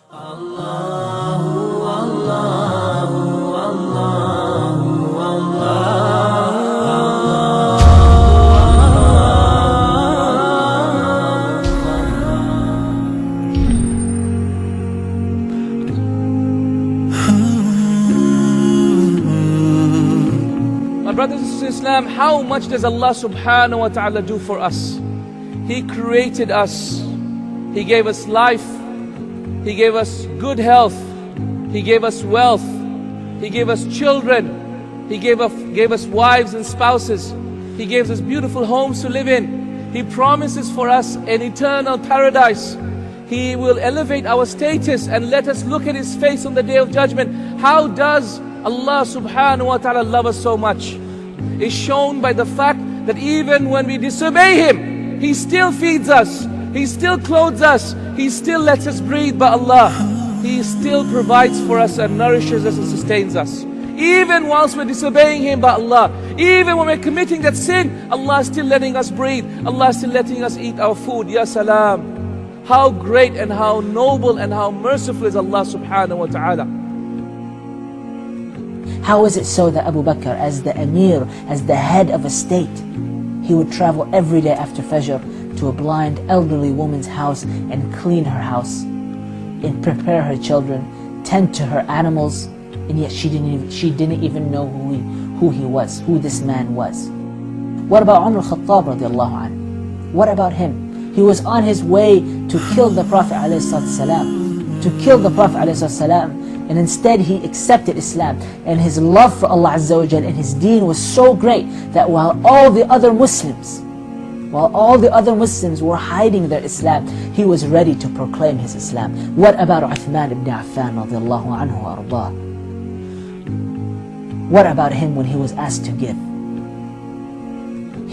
My brothers and sisters in Islam, how much does Allah subhanahu wa ta'ala do for us? He created us. He gave us life. He gave us good health. He gave us wealth. He gave us children. He gave us wives and spouses. He gave us beautiful homes to live in. He promises for us an eternal paradise. He will elevate our status and let us look at His face on the Day of Judgment. How does Allah subhanahu wa ta'ala love us so much? Is shown by the fact that even when we disobey Him, He still feeds us, He still clothes us, He still lets us breathe by Allah. He still provides for us and nourishes us and sustains us. Even whilst we're disobeying Him by Allah, even when we're committing that sin, Allah is still letting us breathe, Allah is still letting us eat our food. Ya salam. How great and how noble and how merciful is Allah subhanahu wa ta'ala. How is it so that Abu Bakr, as the Emir, as the head of a state, he would travel every day after Fajr to a blind elderly woman's house and clean her house, and prepare her children, tend to her animals, and yet she didn't even know who he was, who this man was. What about Umar al-Khattab radiallahu anhu? What about him? He was on his way to kill the Prophet ﷺ, and instead he accepted Islam, and his love for Allah Azza wa Jal and his deen was so great that while all the other Muslims were hiding their Islam, he was ready to proclaim his Islam. What about Uthman ibn Affan radiallahu anhu wa ardah? What about him when he was asked to give?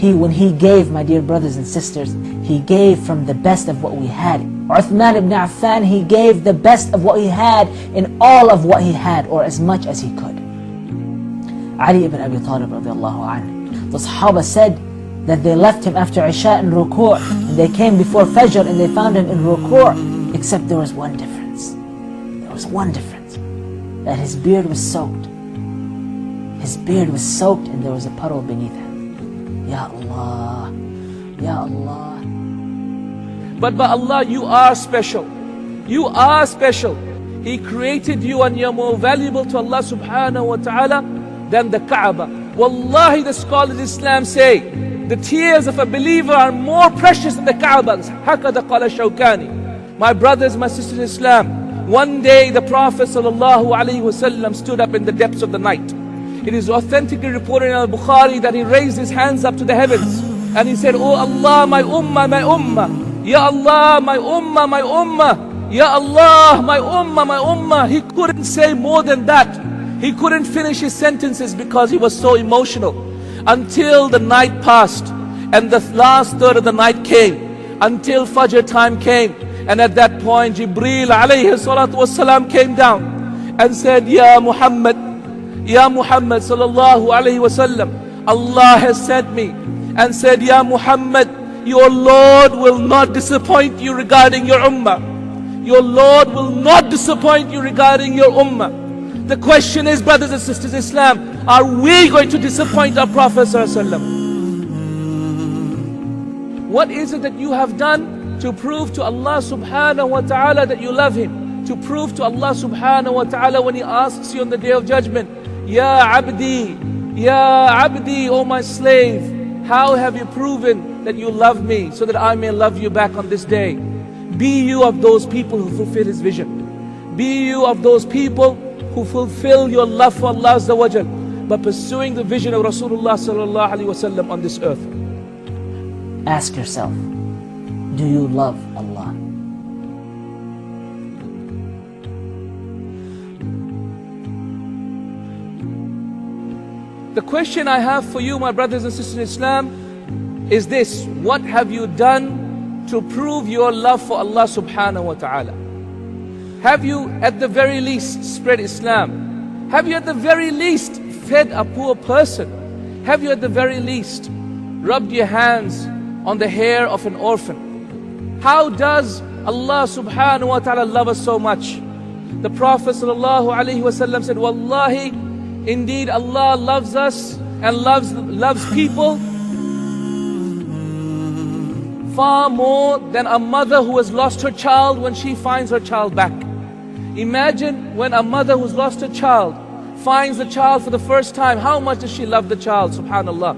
When he gave, my dear brothers and sisters, he gave from the best of what we had. Uthman ibn Affan, he gave the best of what he had in all of what he had, or as much as he could. Ali ibn Abi Talib radiallahu anhu, the Sahaba said that they left him after Isha in ruku', and they came before Fajr and they found him in ruku', except there was one difference. There was one difference, that his beard was soaked. His beard was soaked and there was a puddle beneath him. Ya Allah, Ya Allah. But by Allah, you are special. You are special. He created you and you're more valuable to Allah subhanahu wa ta'ala than the Kaaba. Wallahi, the scholars of Islam say, the tears of a believer are more precious than the Kaaba. Hakada qala Shawkani. My brothers, my sisters in Islam, one day the Prophet sallallahu alaihi wasallam stood up in the depths of the night. It is authentically reported in Al-Bukhari that he raised his hands up to the heavens and he said, Oh Allah, my ummah, my ummah. Ya Allah, my ummah, my ummah. Ya Allah, my ummah, my ummah. He couldn't say more than that. He couldn't finish his sentences because he was so emotional. Until the night passed and the last third of the night came, until Fajr time came, and at that point Jibreel alayhi salatu wasalam came down and said, Ya Muhammad sallallahu alayhi wasallam, Allah has sent me and said, Ya Muhammad, your Lord will not disappoint you regarding your ummah. Your Lord will not disappoint you regarding your ummah. The question is, brothers and sisters in Islam, are we going to disappoint our Prophet sallallahu alaihi wasallam? What is it that you have done to prove to Allah subhanahu wa ta'ala that you love Him? To prove to Allah subhanahu wa ta'ala when He asks you on the Day of Judgment, Ya Abdi, oh my slave, how have you proven that you love me so that I may love you back on this day? Be you of those people who fulfill His vision. Be you of those people who fulfill your love for Allah Azza wa Jal by pursuing the vision of Rasulullah sallallahu alaihi wasallam on this earth. Ask yourself, do you love Allah? The question I have for you, my brothers and sisters in Islam, is this: what have you done to prove your love for Allah subhanahu wa ta'ala? Have you at the very least spread Islam? Have you at the very least fed a poor person? Have you at the very least rubbed your hands on the hair of an orphan? How does Allah subhanahu wa ta'ala love us so much? The Prophet ﷺ said, Wallahi, indeed Allah loves us and loves people far more than a mother who has lost her child when she finds her child back. Imagine when a mother who's lost her child finds the child for the first time, how much does she love the child, subhanallah.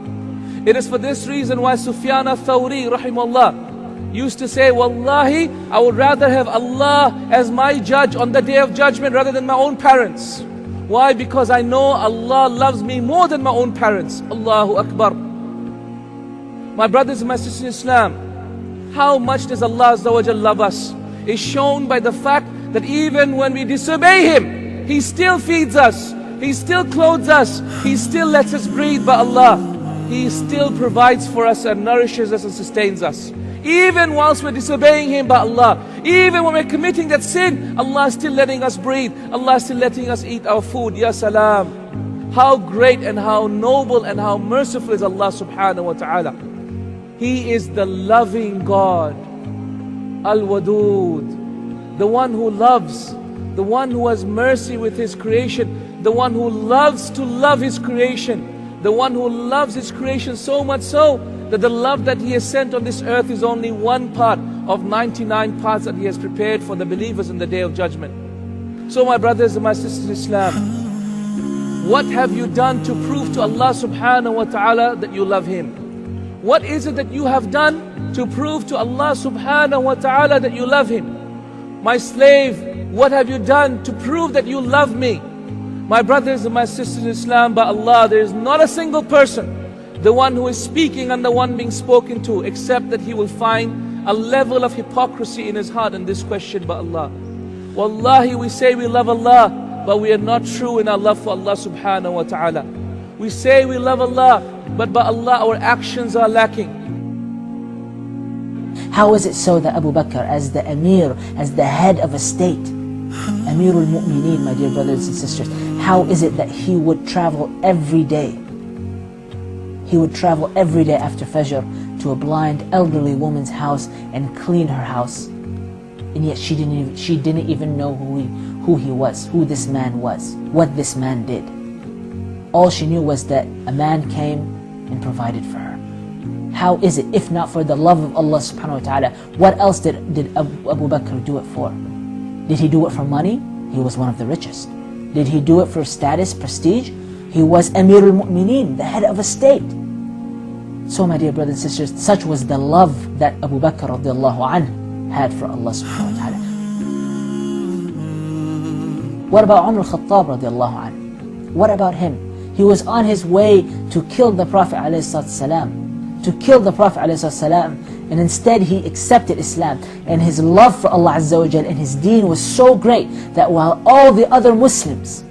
It is for this reason why Sufyan al-Thawri, rahimahullah, used to say, Wallahi, I would rather have Allah as my judge on the Day of Judgment rather than my own parents. Why? Because I know Allah loves me more than my own parents. Allahu Akbar. My brothers and my sisters in Islam, how much does Allah Azza wa Jal love us is shown by the fact that even when we disobey Him, He still feeds us, He still clothes us, He still lets us breathe by Allah. He still provides for us and nourishes us and sustains us. Even whilst we're disobeying Him by Allah, even when we're committing that sin, Allah is still letting us breathe, Allah is still letting us eat our food. Ya salam. How great and how noble and how merciful is Allah subhanahu wa ta'ala. He is the loving God, Al-Wadud, the one who loves, the one who has mercy with His creation, the one who loves to love His creation, the one who loves His creation so much so that the love that He has sent on this earth is only one part of 99 parts that He has prepared for the believers in the Day of Judgment. So my brothers and my sisters in Islam, what have you done to prove to Allah subhanahu wa ta'ala that you love Him? What is it that you have done to prove to Allah subhanahu wa ta'ala that you love Him? My slave, what have you done to prove that you love me? My brothers and my sisters in Islam, by Allah, there is not a single person, the one who is speaking and the one being spoken to, except that he will find a level of hypocrisy in his heart in this question by Allah. Wallahi, we say we love Allah, but we are not true in our love for Allah subhanahu wa ta'ala. We say we love Allah, but by Allah our actions are lacking. How is it so that Abu Bakr, as the Amir, as the head of a state, Amirul Mu'mineen, my dear brothers and sisters, how is it that he would travel every day? He would travel every day after Fajr to a blind elderly woman's house and clean her house. And yet she didn't even know who he was, who this man was, what this man did. All she knew was that a man came and provided for her. How is it, if not for the love of Allah subhanahu wa ta'ala, what else did Abu Bakr do it for? Did he do it for money? He was one of the richest. Did he do it for status, prestige? He was Amirul Mu'mineen, the head of a state. So my dear brothers and sisters, such was the love that Abu Bakr radiallahu anhu had for Allah subhanahu wa ta'ala. What about Umar al-Khattab radiallahu anhu? What about him? He was on his way to kill the Prophet ﷺ, and instead he accepted Islam, and his love for Allah Azza wa Jal and his deen was so great that while all the other Muslims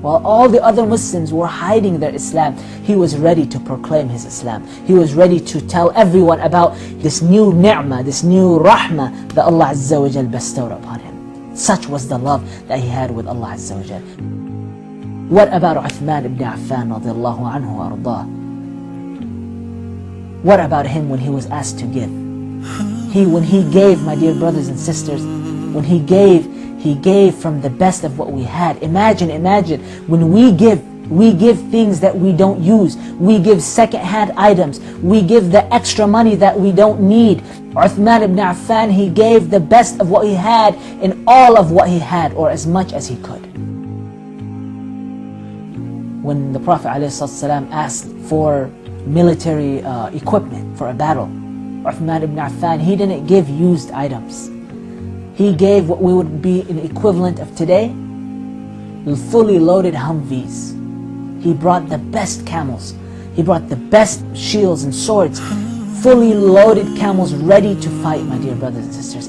were hiding their Islam, he was ready to proclaim his Islam. He was ready to tell everyone about this new ni'mah, this new rahmah that Allah Azza wa Jal bestowed upon him. Such was the love that he had with Allah Azza wa Jal. What about Uthman ibn Affan radiallahu anhu wa ardah? What about him when he was asked to give? When he gave, my dear brothers and sisters, when he gave from the best of what we had. Imagine, when we give things that we don't use. We give second-hand items. We give the extra money that we don't need. Uthman ibn Affan, he gave the best of what he had in all of what he had, or as much as he could. When the Prophet ﷺ asked for military equipment for a battle, Uthman ibn Affan, he didn't give used items. He gave what we would be an equivalent of today, fully loaded Humvees. He brought the best camels. He brought the best shields and swords, fully loaded camels ready to fight, my dear brothers and sisters.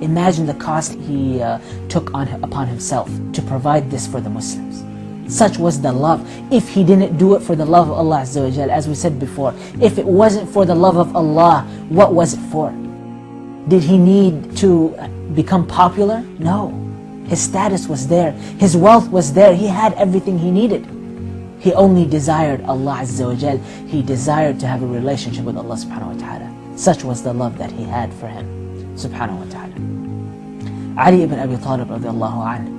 Imagine the cost he took upon himself to provide this for the Muslims. Such was the love. If he didn't do it for the love of Allah Azza wa Jal, as we said before, if it wasn't for the love of Allah, what was it for? Did he need to become popular? No. His status was there. His wealth was there. He had everything he needed. He only desired Allah Azza wa Jal. He desired to have a relationship with Allah subhanahu wa ta'ala. Such was the love that he had for him subhanahu wa ta'ala. Ali ibn Abi Talib radiallahu anhu,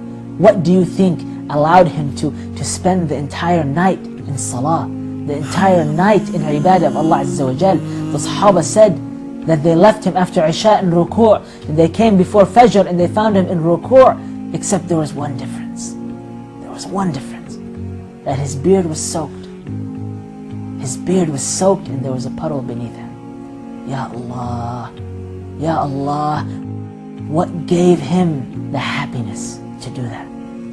What do you think allowed him to spend the entire night in salah, the entire night in ibadah of Allah Azza wa Jal? The Sahaba said that they left him after Isha in ruku', and they came before Fajr and they found him in ruku', except there was one difference. There was one difference, that his beard was soaked. His beard was soaked and there was a puddle beneath him. Ya Allah, Ya Allah, what gave him the happiness to do that?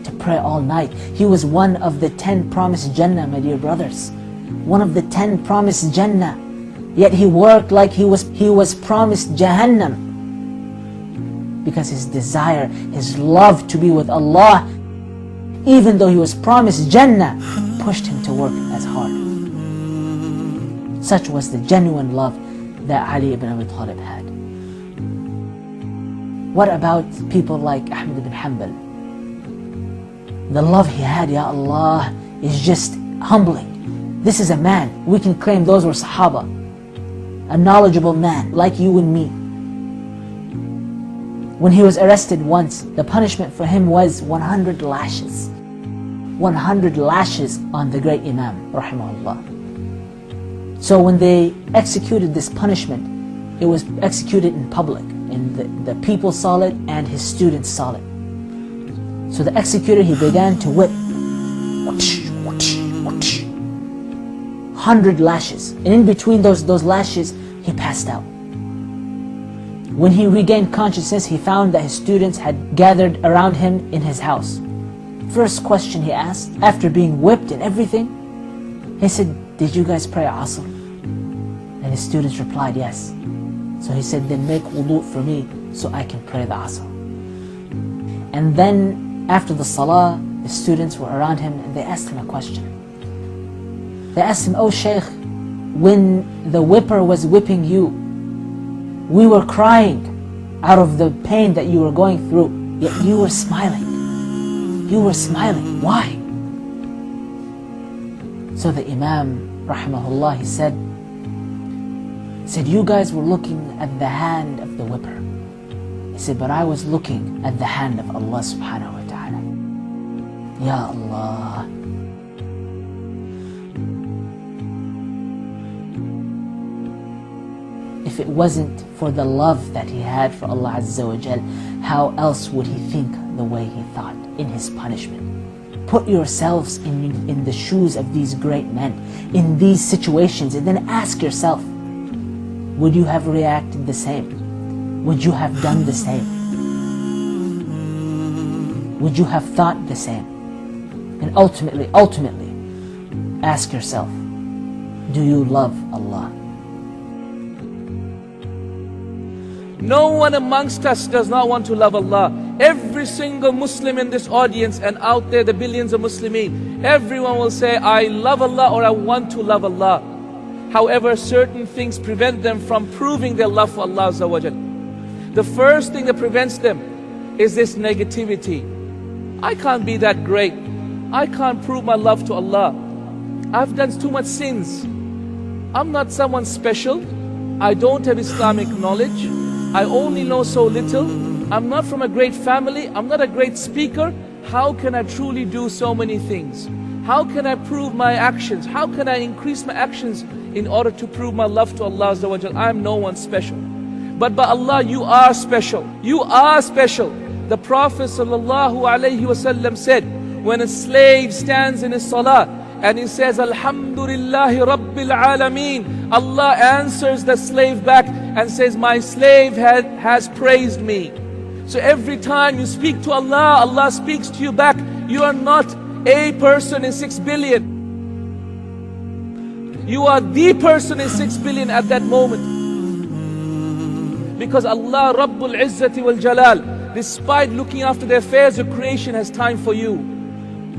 To pray all night. He was one of the 10 promised Jannah, my dear brothers. One of the 10 promised Jannah. Yet he worked like he was promised Jahannam. Because his desire, his love to be with Allah, even though he was promised Jannah, pushed him to work as hard. Such was the genuine love that Ali ibn Abi Talib had. What about people like Ahmad ibn Hanbal? The love he had, Ya Allah, is just humbling. This is a man, we can claim those were Sahaba, a knowledgeable man like you and me. When he was arrested once, the punishment for him was 100 lashes. 100 lashes on the great Imam, rahimahullah. So when they executed this punishment, it was executed in public, and the people saw it and his students saw it. So the executor, he began to whip. 100 lashes. And in between those lashes, he passed out. When he regained consciousness, he found that his students had gathered around him in his house. First question he asked, after being whipped and everything, he said, "Did you guys pray Asr?" And his students replied, "Yes." So he said, "Then make wudu for me so I can pray the Asr." And then after the Salah, the students were around him and they asked him a question. They asked him, "Oh Shaykh, when the whipper was whipping you, we were crying out of the pain that you were going through, yet you were smiling. You were smiling. Why?" So the Imam, rahimahullah, he said, "You guys were looking at the hand of the whipper." He said, "But I was looking at the hand of Allah subhanahu wa ta'ala." Ya Allah. If it wasn't for the love that he had for Allah Azza wa Jal, how else would he think the way he thought in his punishment? Put yourselves in the shoes of these great men, in these situations, and then ask yourself, would you have reacted the same? Would you have done the same? Would you have thought the same? And ultimately, ask yourself, do you love Allah? No one amongst us does not want to love Allah. Every single Muslim in this audience and out there, the billions of Muslimin, everyone will say, "I love Allah," or "I want to love Allah." However, certain things prevent them from proving their love for Allah Azza wa Jal. The first thing that prevents them is this negativity. I can't be that great. I can't prove my love to Allah. I've done too much sins. I'm not someone special. I don't have Islamic knowledge. I only know so little. I'm not from a great family. I'm not a great speaker. How can I truly do so many things? How can I prove my actions? How can I increase my actions in order to prove my love to Allah Azza wa Jal? I'm no one special. But by Allah, you are special. You are special. The Prophet sallallahu alaihi wasallam said, when a slave stands in his salah and he says, "Alhamdulillahi Rabbil Alameen," Allah answers the slave back and says, "My slave has praised me." So every time you speak to Allah, Allah speaks to you back. You are not a person in 6 billion. You are the person in 6 billion at that moment. Because Allah Rabbul Izzati wal Jalal, despite looking after the affairs of creation, has time for you.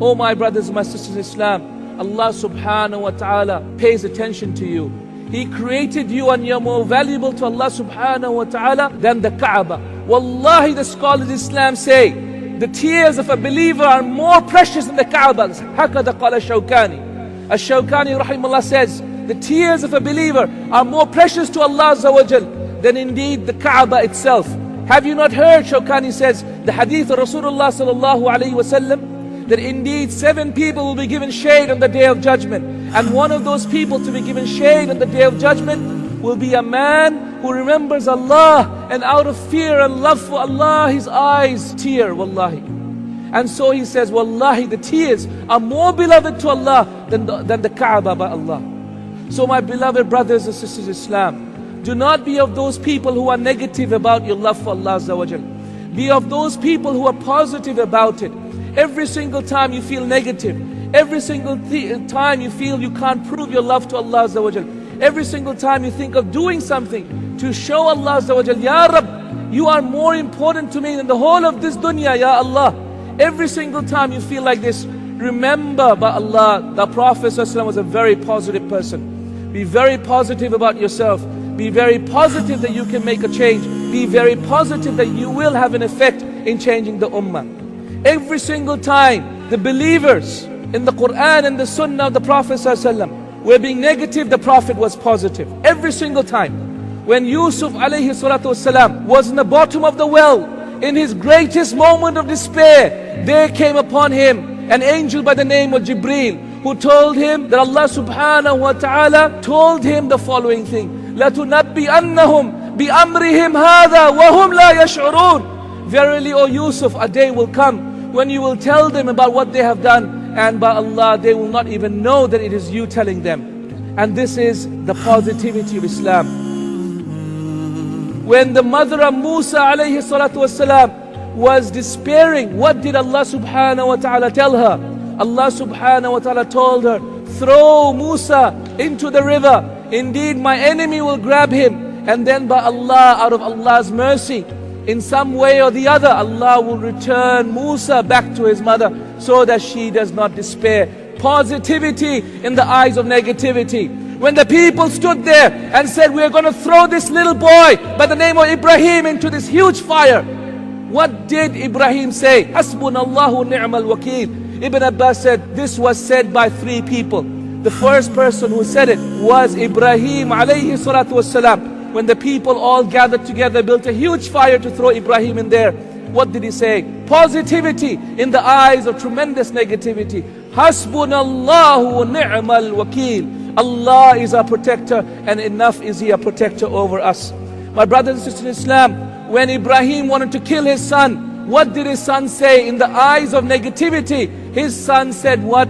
Oh my brothers and my sisters in Islam, Allah subhanahu wa ta'ala pays attention to you. He created you and you're more valuable to Allah subhanahu wa ta'ala than the Kaaba. Wallahi, the scholars of Islam say, the tears of a believer are more precious than the Kaaba. Hakada qala Shawkani. Ash-Shawkani rahimahullah says, the tears of a believer are more precious to Allah Azza wa Jal than indeed the Kaaba itself. Have you not heard, Shawkani says, the hadith of Rasulullah sallallahu alayhi wasallam, that indeed 7 people will be given shade on the day of judgment. And one of those people to be given shade on the day of judgment will be a man who remembers Allah, and out of fear and love for Allah, his eyes tear, wallahi. And so he says, wallahi, the tears are more beloved to Allah than the Kaaba by Allah. So my beloved brothers and sisters in Islam, do not be of those people who are negative about your love for Allah Azza wa Jal. Be of those people who are positive about it. Every single time you feel negative, every single time you feel you can't prove your love to Allah Azza wa Jal, every single time you think of doing something to show Allah Azza wa Jal, Ya Rabb, you are more important to me than the whole of this dunya, Ya Allah. Every single time you feel like this, remember by Allah, the Prophet ﷺ was a very positive person. Be very positive about yourself. Be very positive that you can make a change. Be very positive that you will have an effect in changing the ummah. Every single time the believers in the Quran and the Sunnah of the Prophet ﷺ were being negative, the Prophet was positive. Every single time. When Yusuf alayhi salatu wasalam was in the bottom of the well, in his greatest moment of despair, there came upon him an angel by the name of Jibreel, who told him that Allah subhanahu wa ta'ala told him the following thing: لَتُنَبِّئَنَّهُمْ بِأَمْرِهِمْ هَذَا وَهُمْ لَا يَشْعُرُونَ. Verily, O Yusuf, a day will come when you will tell them about what they have done, and by Allah, they will not even know that it is you telling them. And this is the positivity of Islam. When the mother of Musa alayhi salatu wasalam was despairing, what did Allah subhanahu wa ta'ala tell her? Allah subhanahu wa ta'ala told her, throw Musa into the river. Indeed, my enemy will grab him. And then by Allah, out of Allah's mercy, in some way or the other, Allah will return Musa back to his mother so that she does not despair. Positivity in the eyes of negativity. When the people stood there and said, we are going to throw this little boy by the name of Ibrahim into this huge fire, what did Ibrahim say? Hasbunallahu ni'mal wakeel. Ibn Abbas said, this was said by 3 people. The first person who said it was Ibrahim alayhi salatu wassalam. When the people all gathered together, built a huge fire to throw Ibrahim in there, what did he say? Positivity in the eyes of tremendous negativity. Hasbunallahu ni'mal wakeel. Allah is our protector, and enough is He a protector over us. My brothers and sisters in Islam, when Ibrahim wanted to kill his son, what did his son say? In the eyes of negativity, his son said what?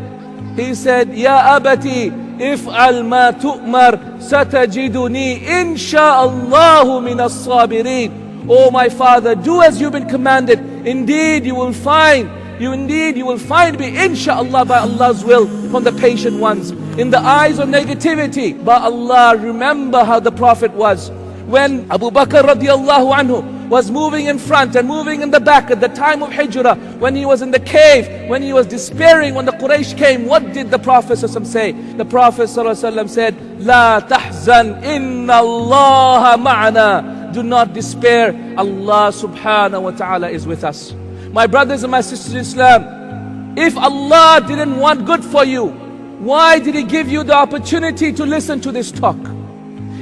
He said, Ya abati, if'al ma tu'mar, satajiduni insha'Allahu minas sabirin. Oh my father, do as you've been commanded. Indeed, you will find me, insha'Allah, by Allah's will, from the patient ones. In the eyes of negativity, by Allah, remember how the Prophet was. When Abu Bakr radiallahu anhu was moving in front and moving in the back at the time of Hijrah, when he was in the cave, when he was despairing, when the Quraysh came, what did the Prophet say? The Prophet said, La tahzan, inna Allah ma'ana. Do not despair, Allah subhanahu wa ta'ala is with us. My brothers and my sisters in Islam, if Allah didn't want good for you, why did He give you the opportunity to listen to this talk?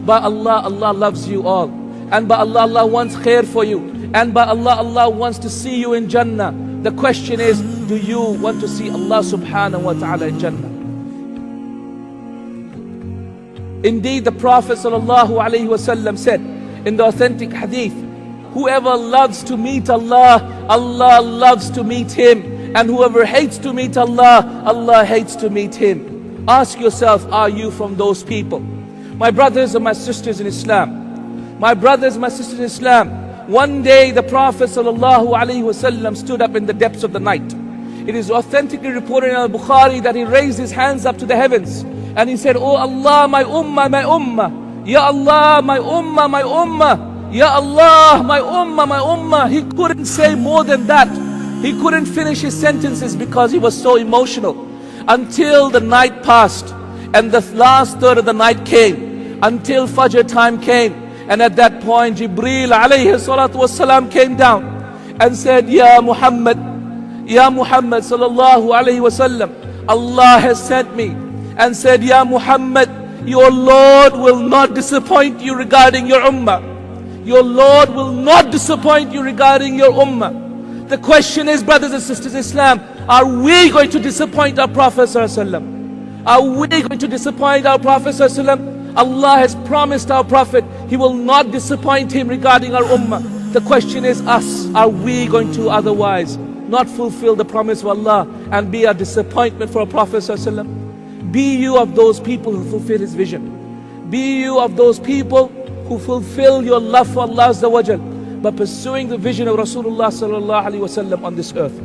By Allah, Allah loves you all. And by Allah, Allah wants khair for you. And by Allah, Allah wants to see you in Jannah. The question is, do you want to see Allah subhanahu wa ta'ala in Jannah? Indeed, the Prophet sallallahu alayhi wasallam said in the authentic hadith, whoever loves to meet Allah, Allah loves to meet him. And whoever hates to meet Allah, Allah hates to meet him. Ask yourself, are you from those people? My brothers and my sisters in Islam, my brothers and my sisters in Islam, one day the Prophet ﷺ stood up in the depths of the night. It is authentically reported in Al-Bukhari that he raised his hands up to the heavens and he said, Oh Allah, my ummah, my ummah. Ya Allah, my ummah, my ummah. Ya Allah, my ummah, my ummah. He couldn't say more than that. He couldn't finish his sentences because he was so emotional. Until the night passed and the last third of the night came, until Fajr time came. And at that point, Jibreel alayhi salatu wasalam came down and said, Ya Muhammad sallallahu alayhi wasallam, Allah has sent me and said, Ya Muhammad, your Lord will not disappoint you regarding your ummah. Your Lord will not disappoint you regarding your ummah. The question is, brothers and sisters in Islam, are we going to disappoint our Prophet ﷺ? Are we going to disappoint our Prophet ﷺ? Allah has promised our Prophet He will not disappoint him regarding our ummah. The question is us, are we going to otherwise not fulfill the promise of Allah and be a disappointment for our Prophet ﷺ? Be you of those people who fulfill his vision. Be you of those people who fulfill your love for Allah Azza wa Jal by pursuing the vision of Rasulullah sallallahu alaihi wasallam on this earth.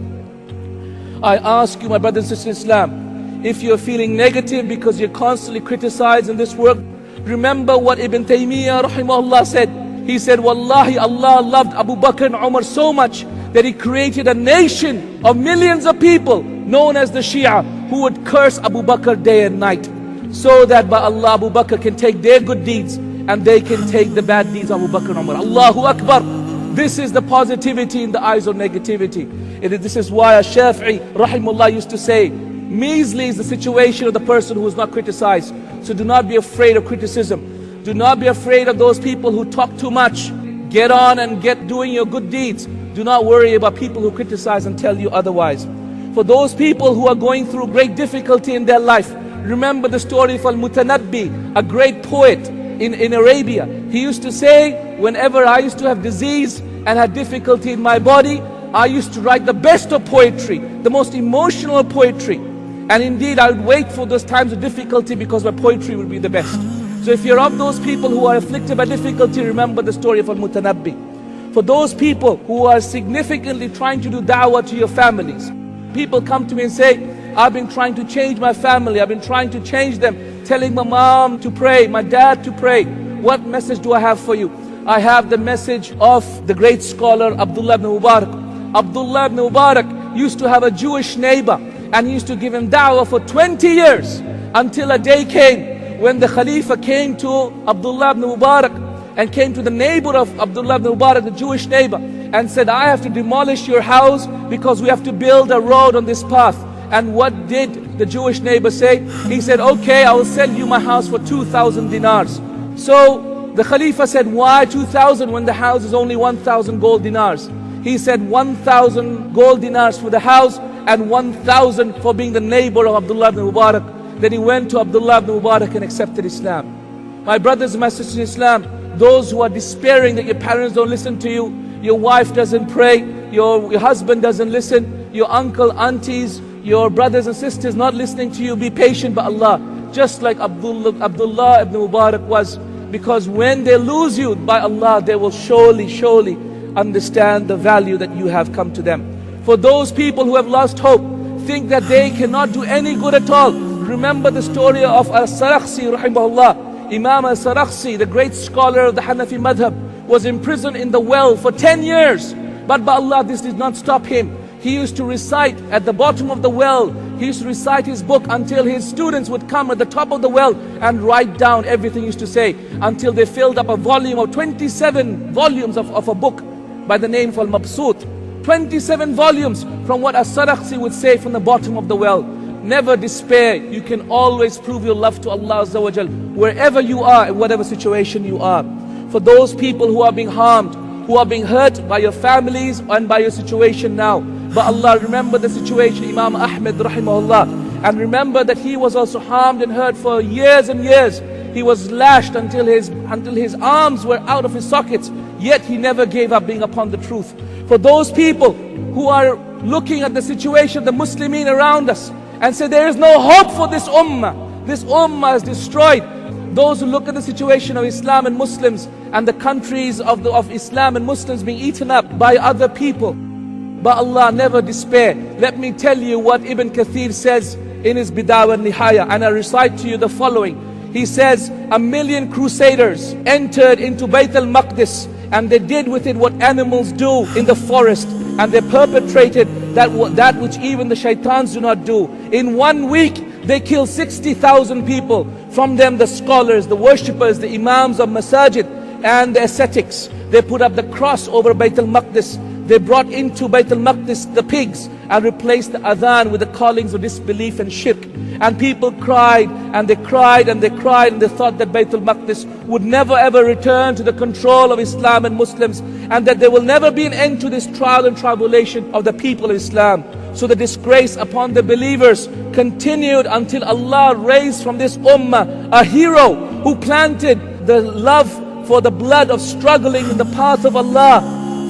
I ask you, my brothers and sisters in Islam, if you're feeling negative because you're constantly criticized in this work, remember what Ibn Taymiyyah rahimahullah said. He said, Wallahi, Allah loved Abu Bakr and Umar so much that He created a nation of millions of people known as the Shia who would curse Abu Bakr day and night, so that by Allah Abu Bakr can take their good deeds and they can take the bad deeds of Abu Bakr and Umar. Allahu Akbar. This is the positivity in the eyes of negativity. This is why Shafi'i rahimullah used to say, measly is the situation of the person who is not criticized. So do not be afraid of criticism. Do not be afraid of those people who talk too much. Get on and get doing your good deeds. Do not worry about people who criticize and tell you otherwise. For those people who are going through great difficulty in their life, remember the story of Al-Mutanabbi, a great poet in Arabia. He used to say, whenever I used to have disease and had difficulty in my body, I used to write the best of poetry, the most emotional poetry. And indeed, I would wait for those times of difficulty because my poetry would be the best. So if you're of those people who are afflicted by difficulty, remember the story of Al-Mutanabbi. For those people who are significantly trying to do da'wah to your families, people come to me and say, I've been trying to change my family, I've been trying to change them, telling my mom to pray, my dad to pray. What message do I have for you? I have the message of the great scholar Abdullah ibn Mubarak. Abdullah ibn Mubarak used to have a Jewish neighbor, and he used to give him da'wah for 20 years, until a day came when the Khalifa came to Abdullah ibn Mubarak and came to the neighbor of Abdullah ibn Mubarak, the Jewish neighbor, and said, I have to demolish your house because we have to build a road on this path. And what did the Jewish neighbor say? He said, okay, I will sell you my house for 2,000 dinars. So the Khalifa said, why 2,000 when the house is only 1,000 gold dinars? He said 1,000 gold dinars for the house and 1,000 for being the neighbor of Abdullah ibn Mubarak. Then he went to Abdullah ibn Mubarak and accepted Islam. My brothers and my sisters in Islam, those who are despairing that your parents don't listen to you, your wife doesn't pray, your husband doesn't listen, your uncle, aunties, your brothers and sisters not listening to you, be patient by Allah. Just like Abdullah ibn Mubarak was. Because when they lose you, by Allah, they will surely understand the value that you have come to them. For those people who have lost hope, think that they cannot do any good at all, remember the story of Al-Sarakhsi rahimahullah. Imam Al-Sarakhsi, the great scholar of the Hanafi madhab, was imprisoned in the well for 10 years. But by Allah, this did not stop him. He used to recite at the bottom of the well. He used to recite his book until his students would come at the top of the well and write down everything he used to say, until they filled up a volume of 27 volumes of a book by the name of Al-Mabsut. 27 volumes from what As-Sarakhsi would say from the bottom of the well. Never despair. You can always prove your love to Allah Azza wa Jal, wherever you are, in whatever situation you are. For those people who are being harmed, who are being hurt by your families and by your situation now, but Allah, remember the situation Imam Ahmed rahimahullah, and remember that he was also harmed and hurt for years and years. He was lashed until his arms were out of his sockets, yet he never gave up being upon the truth. For those people who are looking at the situation of the Muslimin around us and say there is no hope for this ummah is destroyed. Those who look at the situation of Islam and Muslims and the countries of Islam and Muslims being eaten up by other people, but Allah, never despair. Let me tell you what Ibn Kathir says in his Bidayah and Nihaya, and I recite to you the following. He says, 1,000,000 crusaders entered into Bayt al-Maqdis, and they did with it what animals do in the forest, and they perpetrated that which even the shaitans do not do. In 1 week, they killed 60,000 people. From them, the scholars, the worshippers, the imams of masajid, and the ascetics. They put up the cross over Bayt al-Maqdis. They brought into Bayt al-Maqdis the pigs and replaced the adhan with the callings of disbelief and shirk. And people cried and they cried and they cried, and they thought that Bayt al-Maqdis would never ever return to the control of Islam and Muslims, and that there will never be an end to this trial and tribulation of the people of Islam. So the disgrace upon the believers continued until Allah raised from this ummah a hero who planted the love for the blood of struggling in the path of Allah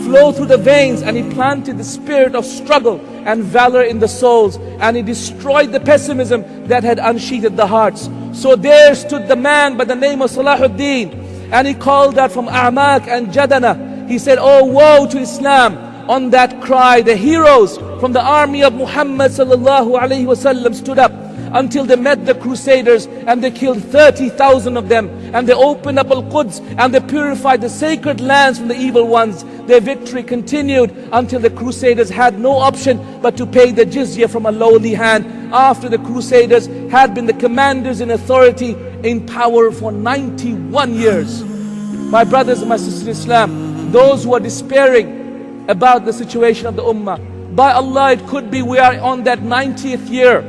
flow through the veins, and he planted the spirit of struggle and valor in the souls, and he destroyed the pessimism that had unsheathed the hearts. So there stood the man by the name of Salahuddin, and he called out from A'maq and Jadana. He said, "Oh, woe to Islam." On that cry, the heroes from the army of Muhammad sallallahu alaihi wasallam stood up until they met the crusaders, and they killed 30,000 of them, and they opened up Al-Quds and they purified the sacred lands from the evil ones. Their victory continued until the crusaders had no option but to pay the jizya from a lowly hand, after the crusaders had been the commanders in authority in power for 91 years. My brothers and my sisters in Islam, those who are despairing about the situation of the ummah, by Allah, it could be we are on that 90th year.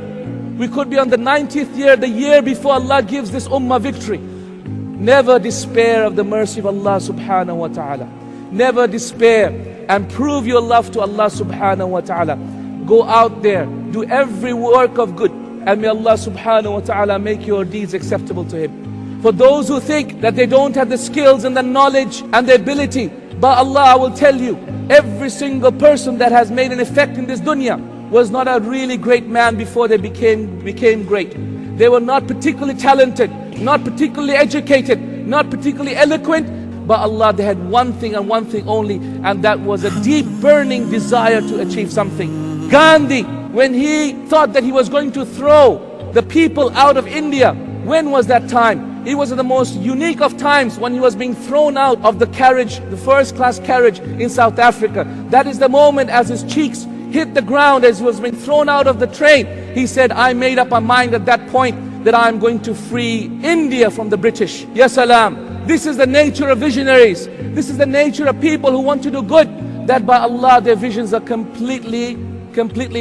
We could be on the 90th year, the year before Allah gives this ummah victory. Never despair of the mercy of Allah subhanahu wa ta'ala. Never despair, and prove your love to Allah subhanahu wa ta'ala. Go out there, do every work of good, and may Allah subhanahu wa ta'ala make your deeds acceptable to Him. For those who think that they don't have the skills and the knowledge and the ability, by Allah, I will tell you, every single person that has made an effect in this dunya was not a really great man before they became great. They were not particularly talented, not particularly educated, not particularly eloquent, but Allah, they had one thing and one thing only, and that was a deep burning desire to achieve something. Gandhi, when he thought that he was going to throw the people out of India, when was that time? It was at the most unique of times, when he was being thrown out of the carriage, the first class carriage in South Africa. That is the moment as his cheeks hit the ground, as he was being thrown out of the train. He said, I made up my mind at that point that I'm going to free India from the British. Ya salam. This is the nature of visionaries. This is the nature of people who want to do good. That by Allah, their visions are completely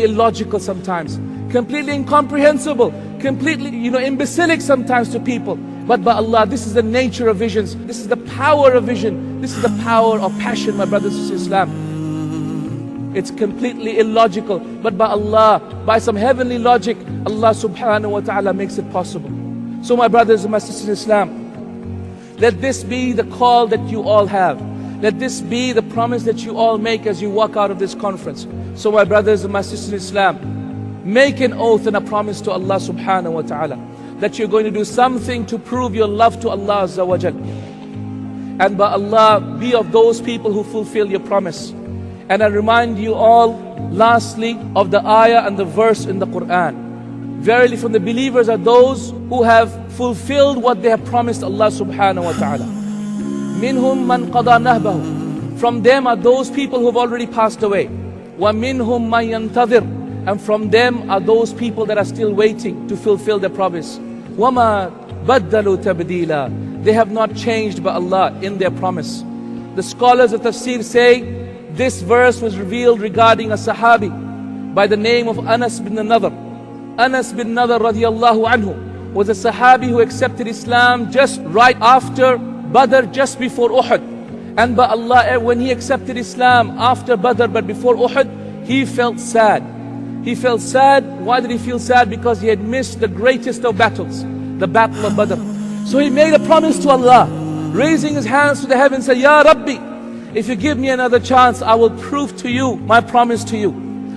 illogical sometimes, completely incomprehensible, completely imbecilic sometimes to people. But by Allah, this is the nature of visions. This is the power of vision. This is the power of passion, my brothers and sisters in Islam. It's completely illogical, but by Allah, by some heavenly logic, Allah subhanahu wa ta'ala makes it possible. So my brothers and my sisters in Islam, let this be the call that you all have. Let this be the promise that you all make as you walk out of this conference. So my brothers and my sisters in Islam, make an oath and a promise to Allah subhanahu wa ta'ala that you're going to do something to prove your love to Allah Azza wa Jal. And by Allah, be of those people who fulfill your promise. And I remind you all, lastly, of the ayah and the verse in the Quran. Verily from the believers are those who have fulfilled what they have promised Allah subhanahu wa ta'ala. Minhum man qada nahbahu. From them are those people who have already passed away. Wa minhum man yantadhir. And from them are those people that are still waiting to fulfill their promise. وَمَا بَدَّلُوا تَبْدِيلًا. They have not changed by Allah in their promise. The scholars of tafsir say this verse was revealed regarding a sahabi by the name of Anas bin Nadhr. Anas bin Nadhr radiyallahu anhu was a sahabi who accepted Islam just right after Badr, just before Uhud. And by Allah, when he accepted Islam after Badr but before Uhud, he felt sad. He felt sad. Why did he feel sad? Because he had missed the greatest of battles, the battle of Badr. So he made a promise to Allah, raising his hands to the heavens, say, Ya Rabbi, if you give me another chance, I will prove to you my promise to you.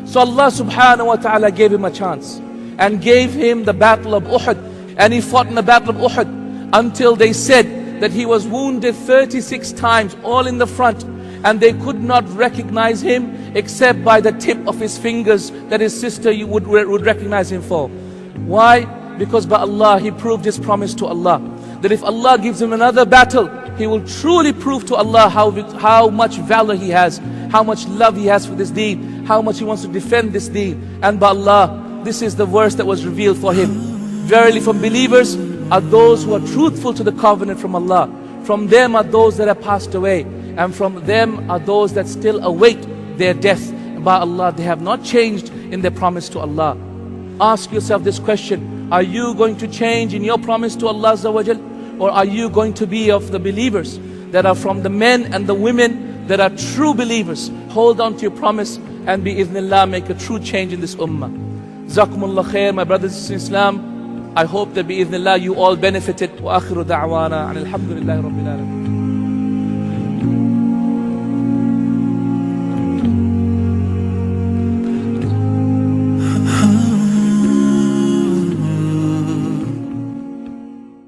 So Allah subhanahu wa ta'ala gave him a chance and gave him the battle of Uhud. And he fought in the battle of Uhud until they said that he was wounded 36 times, all in the front. And they could not recognize him except by the tip of his fingers that his sister would recognize him for. Why? Because by Allah, he proved his promise to Allah, that if Allah gives him another battle, he will truly prove to Allah how much valor he has, how much love he has for this deen, how much he wants to defend this deen. And by Allah, this is the verse that was revealed for him. Verily from believers are those who are truthful to the covenant from Allah. From them are those that have passed away, and from them are those that still await their death. By Allah, they have not changed in their promise to Allah. Ask yourself this question: are you going to change in your promise to Allah Azza wa Jal? Or are you going to be of the believers that are from the men and the women that are true believers? Hold on to your promise and bi-idhnillah make a true change in this ummah. Jazakumullah khair, my brothers in Islam. I hope that bi-idhnillah you all benefited. Wa akhiru da'wana and alhamdulillahi rabbil alamin.